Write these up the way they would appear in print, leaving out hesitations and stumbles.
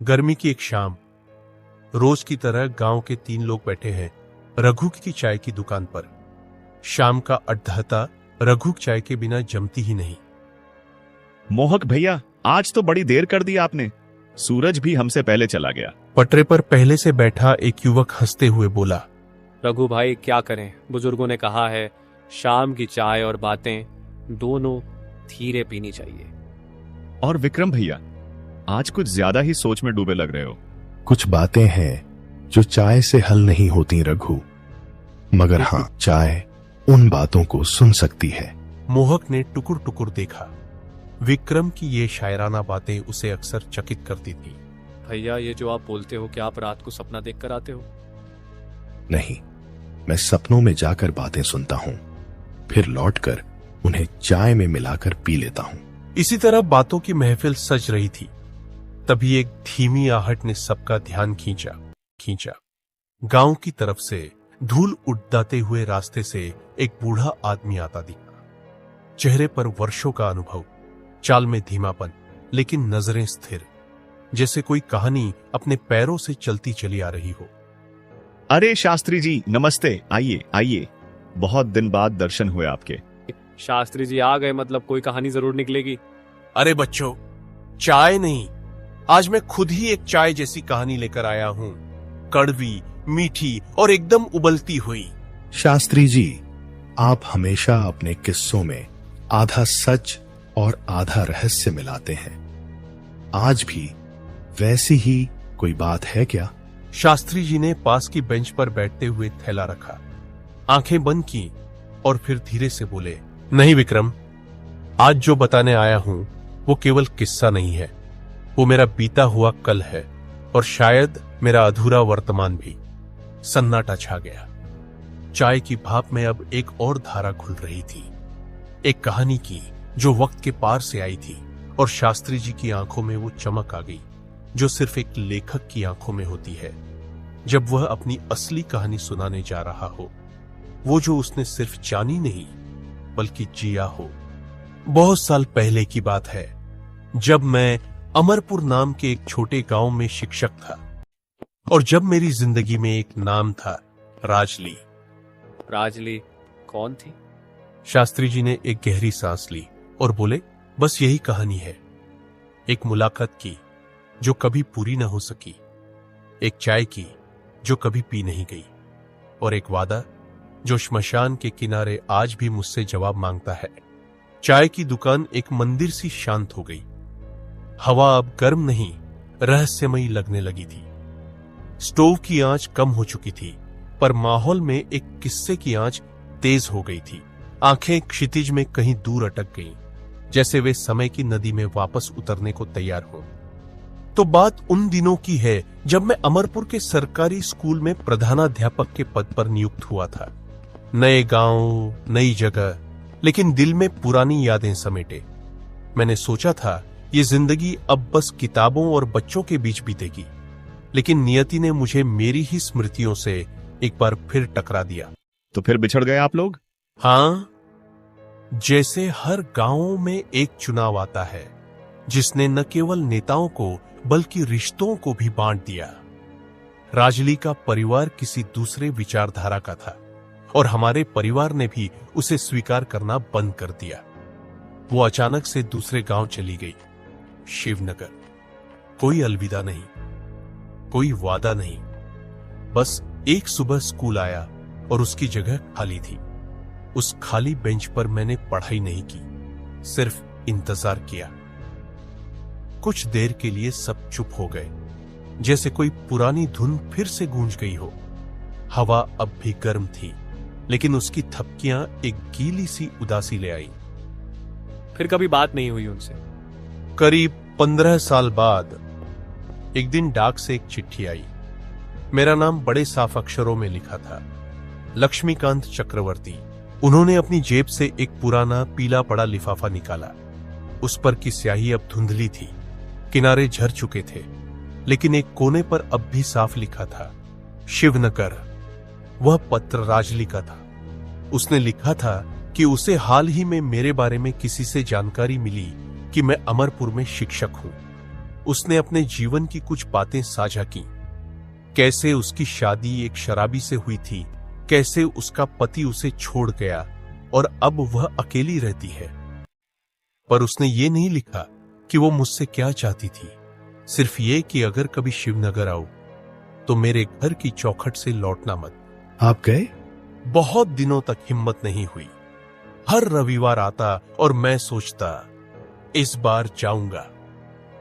गर्मी की एक शाम, रोज की तरह गांव के 3 लोग बैठे हैं रघु की चाय की दुकान पर। शाम का अड्ढता रघु चाय के बिना जमती ही नहीं। मोहक भैया, आज तो बड़ी देर कर दी आपने। सूरज भी हमसे पहले चला गया। पटरे पर पहले से बैठा एक युवक हंसते हुए बोला, रघु भाई क्या करें, बुजुर्गों ने कहा है शाम की चाय और बातें दोनों धीरे पीनी चाहिए। और विक्रम भैया, आज कुछ ज्यादा ही सोच में डूबे लग रहे हो। कुछ बातें हैं जो चाय से हल नहीं होती रघु, मगर हाँ, चाय उन बातों को सुन सकती है। मोहक ने टुकुर टुकुर देखा। विक्रम की ये शायराना बातें उसे अक्सर चकित करती थी। भैया, ये जो आप बोलते हो, क्या आप रात को सपना देख कर आते हो? नहीं, मैं सपनों में जाकर बातें सुनता हूं, फिर लौटकर उन्हें चाय में मिलाकर पी लेता हूं। इसी तरह बातों की महफिल सज रही थी। तभी एक धीमी आहट ने सबका ध्यान खींचा। गांव की तरफ से धूल उड़ाते हुए रास्ते से एक बूढ़ा आदमी आता दिखा। चेहरे पर वर्षों का अनुभव, चाल में धीमापन, लेकिन नजरें स्थिर, जैसे कोई कहानी अपने पैरों से चलती चली आ रही हो। अरे शास्त्री जी, नमस्ते। आइए आइए, बहुत दिन बाद दर्शन हुए आपके। शास्त्री जी आ गए, मतलब कोई कहानी जरूर निकलेगी। अरे बच्चों, चाय नहीं, आज मैं खुद ही एक चाय जैसी कहानी लेकर आया हूं। कड़वी, मीठी और एकदम उबलती हुई। शास्त्री जी, आप हमेशा अपने किस्सों में आधा सच और आधा रहस्य मिलाते हैं। आज भी वैसी ही कोई बात है क्या? शास्त्री जी ने पास की बेंच पर बैठते हुए थैला रखा, आंखें बंद की और फिर धीरे से बोले, नहीं विक्रम, आज जो बताने आया हूं वो केवल किस्सा नहीं है, वो मेरा बीता हुआ कल है और शायद मेरा अधूरा वर्तमान भी। सन्नाटा छा गया। चाय की भाप में अब एक और धारा घुल रही थी, एक कहानी की जो वक्त के पार से आई थी। और शास्त्री जी की आंखों में वो चमक आ गई जो सिर्फ एक लेखक की आंखों में होती है जब वह अपनी असली कहानी सुनाने जा रहा हो, वो जो उसने सिर्फ जानी नहीं बल्कि जिया हो। बहुत साल पहले की बात है, जब मैं अमरपुर नाम के एक छोटे गांव में शिक्षक था और जब मेरी जिंदगी में एक नाम था, राजली। राजली कौन थी? शास्त्री जी ने एक गहरी सांस ली और बोले, बस यही कहानी है। एक मुलाकात की जो कभी पूरी न हो सकी, एक चाय की जो कभी पी नहीं गई, और एक वादा जो श्मशान के किनारे आज भी मुझसे जवाब मांगता है। चाय की दुकान एक मंदिर सी शांत हो गई। हवा अब गर्म नहीं, रहस्यमयी लगने लगी थी। स्टोव की आंच कम हो चुकी थी, पर माहौल में एक किस्से की आंच तेज हो गई थी। आंखें क्षितिज में कहीं दूर अटक गईं, जैसे वे समय की नदी में वापस उतरने को तैयार हो। तो बात उन दिनों की है जब मैं अमरपुर के सरकारी स्कूल में प्रधानाध्यापक के पद पर नियुक्त हुआ था। नए गांव, नई जगह, लेकिन दिल में पुरानी यादें समेटे। मैंने सोचा था ये जिंदगी अब बस किताबों और बच्चों के बीच बीतेगी, लेकिन नियति ने मुझे मेरी ही स्मृतियों से एक बार फिर टकरा दिया। तो फिर बिछड़ गए आप लोग? हाँ, जैसे हर गांव में एक चुनाव आता है जिसने न केवल नेताओं को बल्कि रिश्तों को भी बांट दिया। राजली का परिवार किसी दूसरे विचारधारा का था और हमारे परिवार ने भी उसे स्वीकार करना बंद कर दिया। वो अचानक से दूसरे गांव चली गई, शिवनगर। कोई अलविदा नहीं, कोई वादा नहीं, बस एक सुबह स्कूल आया और उसकी जगह खाली थी। उस खाली बेंच पर मैंने पढ़ाई नहीं की, सिर्फ इंतजार किया। कुछ देर के लिए सब चुप हो गए, जैसे कोई पुरानी धुन फिर से गूंज गई हो। हवा अब भी गर्म थी, लेकिन उसकी थपकियां एक गीली सी उदासी ले आई। फिर कभी बात नहीं हुई उनसे? करीब 15 साल बाद एक दिन डाक से एक चिट्ठी आई। मेरा नाम बड़े साफ अक्षरों में लिखा था, लक्ष्मीकांत चक्रवर्ती। उन्होंने अपनी जेब से एक पुराना पीला पड़ा लिफाफा निकाला। उस पर की स्याही अब धुंधली थी, किनारे झर चुके थे, लेकिन एक कोने पर अब भी साफ लिखा था, शिवनगर। वह पत्र राजली का था। उसने लिखा था कि उसे हाल ही में मेरे बारे में किसी से जानकारी मिली कि मैं अमरपुर में शिक्षक हूं। उसने अपने जीवन की कुछ बातें साझा की। कैसे उसकी शादी एक शराबी से हुई थी, कैसे उसका पति उसे छोड़ गया और अब वह अकेली रहती है। पर उसने ये नहीं लिखा कि वो मुझसे क्या चाहती थी, सिर्फ ये कि अगर कभी शिवनगर आओ तो मेरे घर की चौखट से लौटना मत। आप गए? बहुत दिनों तक हिम्मत नहीं हुई। हर रविवार आता और मैं सोचता इस बार जाऊंगा,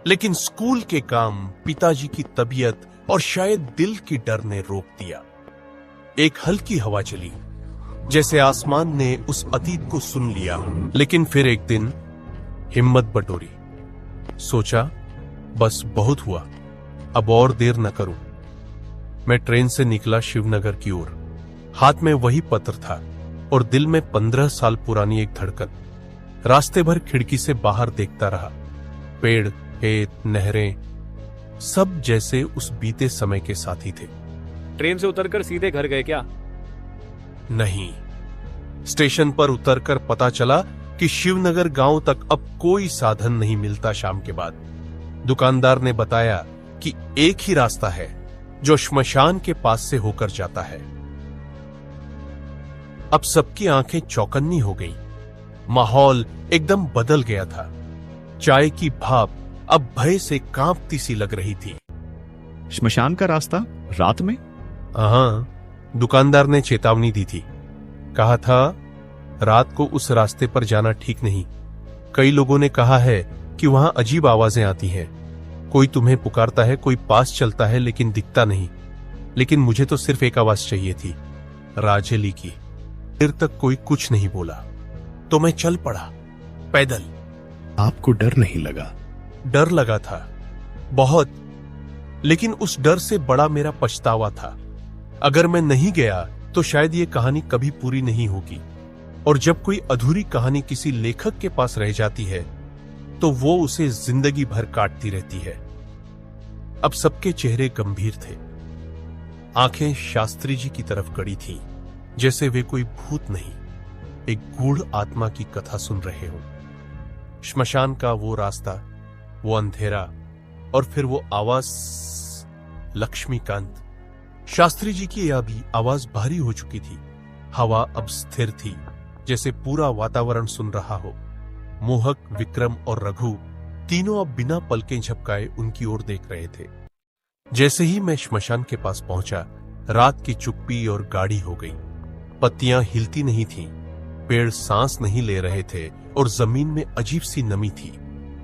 लेकिन स्कूल के काम, पिताजी की तबीयत और शायद दिल की डर ने रोक दिया। एक हल्की हवा चली, जैसे आसमान ने उस अतीत को सुन लिया। लेकिन फिर एक दिन हिम्मत बटोरी, सोचा बस बहुत हुआ, अब और देर न करूं। मैं ट्रेन से निकला शिवनगर की ओर। हाथ में वही पत्र था और दिल में 15 साल पुरानी एक धड़कन। रास्ते भर खिड़की से बाहर देखता रहा। पेड़, खेत, नहरें, सब जैसे उस बीते समय के साथी थे। ट्रेन से उतरकर सीधे घर गए क्या? नहीं, स्टेशन पर उतरकर पता चला कि शिवनगर गांव तक अब कोई साधन नहीं मिलता। शाम के बाद दुकानदार ने बताया कि एक ही रास्ता है जो श्मशान के पास से होकर जाता है। अब सबकी आंखें चौकन्नी हो गई। माहौल एकदम बदल गया था। चाय की भाप अब भय से कांपती सी लग रही थी। श्मशान का रास्ता रात में? हाँ, दुकानदार ने चेतावनी दी थी। कहा था रात को उस रास्ते पर जाना ठीक नहीं। कई लोगों ने कहा है कि वहां अजीब आवाजें आती हैं। कोई तुम्हें पुकारता है, कोई पास चलता है लेकिन दिखता नहीं। लेकिन मुझे तो सिर्फ एक आवाज चाहिए थी, राजेली की। देर तक कोई कुछ नहीं बोला तो मैं चल पड़ा पैदल। आपको डर नहीं लगा? डर लगा था बहुत, लेकिन उस डर से बड़ा मेरा पछतावा था। अगर मैं नहीं गया तो शायद ये कहानी कभी पूरी नहीं होगी। और जब कोई अधूरी कहानी किसी लेखक के पास रह जाती है तो वो उसे जिंदगी भर काटती रहती है। अब सबके चेहरे गंभीर थे। आंखें शास्त्री जी की तरफ गड़ी थीं, जैसे वे कोई भूत नहीं, एक गूढ़ आत्मा की कथा सुन रहे हो। श्मशान का वो रास्ता, वो अंधेरा और फिर वो आवाज, लक्ष्मीकांत। शास्त्री जी की अभी आवाज भारी हो चुकी थी। हवा अब स्थिर थी, जैसे पूरा वातावरण सुन रहा हो। मोहक, विक्रम और रघु तीनों अब बिना पलकें झपकाए उनकी ओर देख रहे थे। जैसे ही मैं श्मशान के पास पहुंचा, रात की चुप्पी और गाढ़ी हो गई। पत्तियां हिलती नहीं थीं, पेड़ सांस नहीं ले रहे थे और जमीन में अजीब सी नमी थी,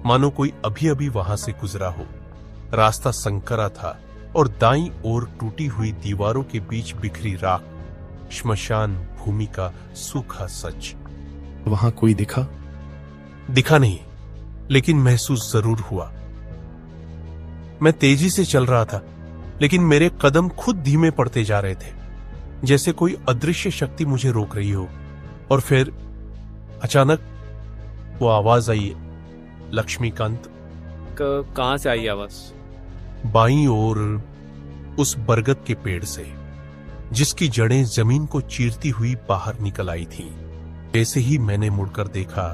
मानो कोई अभी अभी वहां से गुजरा हो। रास्ता संकरा था और दाईं ओर टूटी हुई दीवारों के बीच बिखरी राख, श्मशान भूमि का सूखा सच। वहां कोई दिखा? दिखा नहीं, लेकिन महसूस जरूर हुआ। मैं तेजी से चल रहा था, लेकिन मेरे कदम खुद धीमे पड़ते जा रहे थे, जैसे कोई अदृश्य शक्ति मुझे रोक रही हो। और फिर अचानक वो आवाज आई, लक्ष्मीकांत। कहां से आई आवाज? बाईं ओर उस बरगद के पेड़ से, जिसकी जड़ें जमीन को चीरती हुई बाहर निकल आई थीं। जैसे ही मैंने मुड़कर देखा,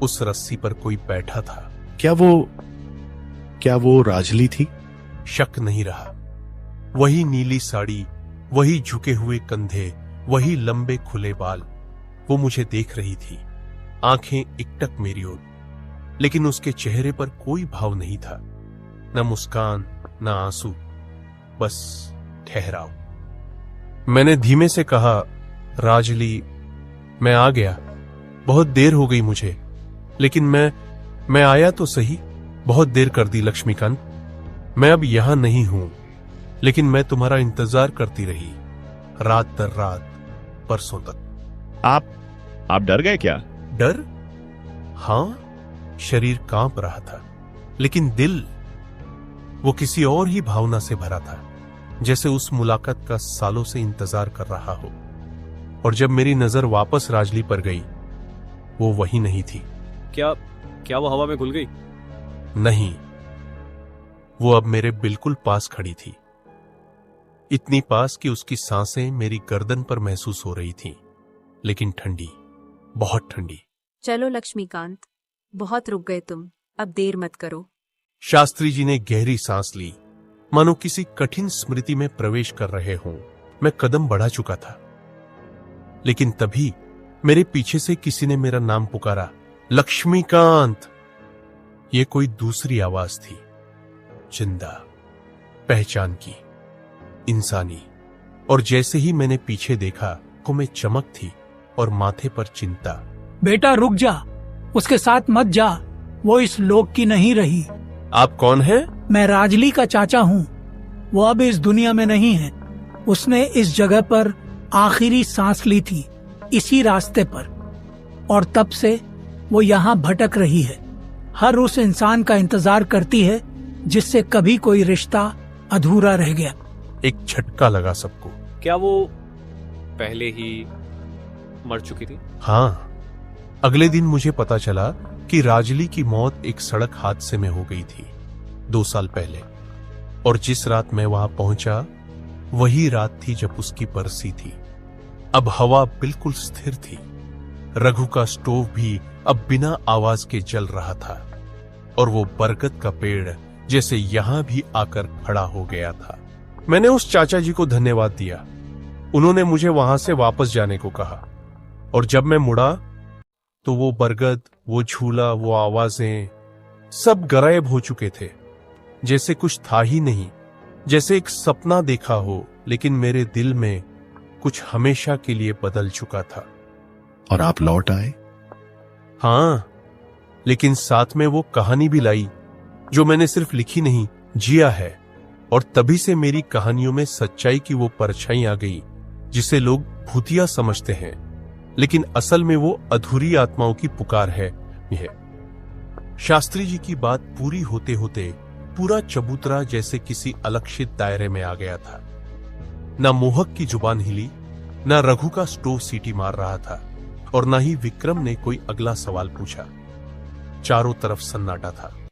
उस रस्सी पर कोई बैठा था। क्या वो राजली थी? शक नहीं रहा। वही नीली साड़ी, वही झुके हुए कंधे, वही लंबे खुले बाल। वो मुझे देख रही थी, आंखें एकटक मेरी ओर, लेकिन उसके चेहरे पर कोई भाव नहीं था, न मुस्कान, न आंसू, बस ठहराव। मैंने धीमे से कहा, राजली, मैं आ गया। बहुत देर हो गई मुझे, लेकिन मैं आया तो सही। बहुत देर कर दी लक्ष्मीकांत। मैं अब यहां नहीं हूं, लेकिन मैं तुम्हारा इंतजार करती रही, रात दर रात, परसों तक। आप डर गए क्या? डर? हां, शरीर कांप रहा था, लेकिन दिल, वो किसी और ही भावना से भरा था, जैसे उस मुलाकात का सालों से इंतजार कर रहा हो। और जब मेरी नजर वापस राजली पर गई, वो वही नहीं थी। क्या वो हवा में घुल गई? नहीं, वो अब मेरे बिल्कुल पास खड़ी थी, इतनी पास कि उसकी सांसें मेरी गर्दन पर महसूस हो रही थीं, लेकिन ठंडी, बहुत ठंडी। चलो लक्ष्मीकांत, बहुत रुक गए तुम, अब देर मत करो। शास्त्री जी ने गहरी सांस ली, मानो किसी कठिन स्मृति में प्रवेश कर रहे हों। मैं कदम बढ़ा चुका था, लेकिन तभी मेरे पीछे से किसी ने मेरा नाम पुकारा, लक्ष्मीकांत। ये कोई दूसरी आवाज थी, जिंदा, पहचान की, इंसानी। और जैसे ही मैंने पीछे देखा, को में चमक थी और माथे पर चिंता। बेटा रुक जा, उसके साथ मत जा, वो इस लोक की नहीं रही। आप कौन हैं? मैं राजली का चाचा हूँ। वो अब इस दुनिया में नहीं है। उसने इस जगह पर आखिरी सांस ली थी, इसी रास्ते पर, और तब से वो यहाँ भटक रही है। हर उस इंसान का इंतजार करती है जिससे कभी कोई रिश्ता अधूरा रह गया। एक झटका लगा सबको। क्या वो पहले ही मर चुकी थी? हाँ, अगले दिन मुझे पता चला कि राजली की मौत एक सड़क हादसे में हो गई थी 2 साल पहले। और जिस रात मैं वहां पहुंचा, वही रात थी जब उसकी बरसी थी। अब हवा बिल्कुल स्थिर थी। रघु का स्टोव भी अब बिना आवाज के जल रहा था, और वो बरगद का पेड़ जैसे यहां भी आकर खड़ा हो गया था। मैंने उस चाचा जी को धन्यवाद दिया। उन्होंने मुझे वहां से वापस जाने को कहा, और जब मैं मुड़ा तो वो बरगद, वो झूला, वो आवाजें सब गायब हो चुके थे। जैसे कुछ था ही नहीं, जैसे एक सपना देखा हो, लेकिन मेरे दिल में कुछ हमेशा के लिए बदल चुका था। और आप लौट आए? हाँ, लेकिन साथ में वो कहानी भी लाई जो मैंने सिर्फ लिखी नहीं, जिया है। और तभी से मेरी कहानियों में सच्चाई की वो परछाई आ गई जिसे लोग भूतिया समझते हैं, लेकिन असल में वो अधूरी आत्माओं की पुकार है। शास्त्री जी की बात पूरी होते होते पूरा चबूतरा जैसे किसी अलक्षित दायरे में आ गया था। ना मोहक की जुबान हिली, ना रघु का स्टोव सीटी मार रहा था, और ना ही विक्रम ने कोई अगला सवाल पूछा। चारों तरफ सन्नाटा था।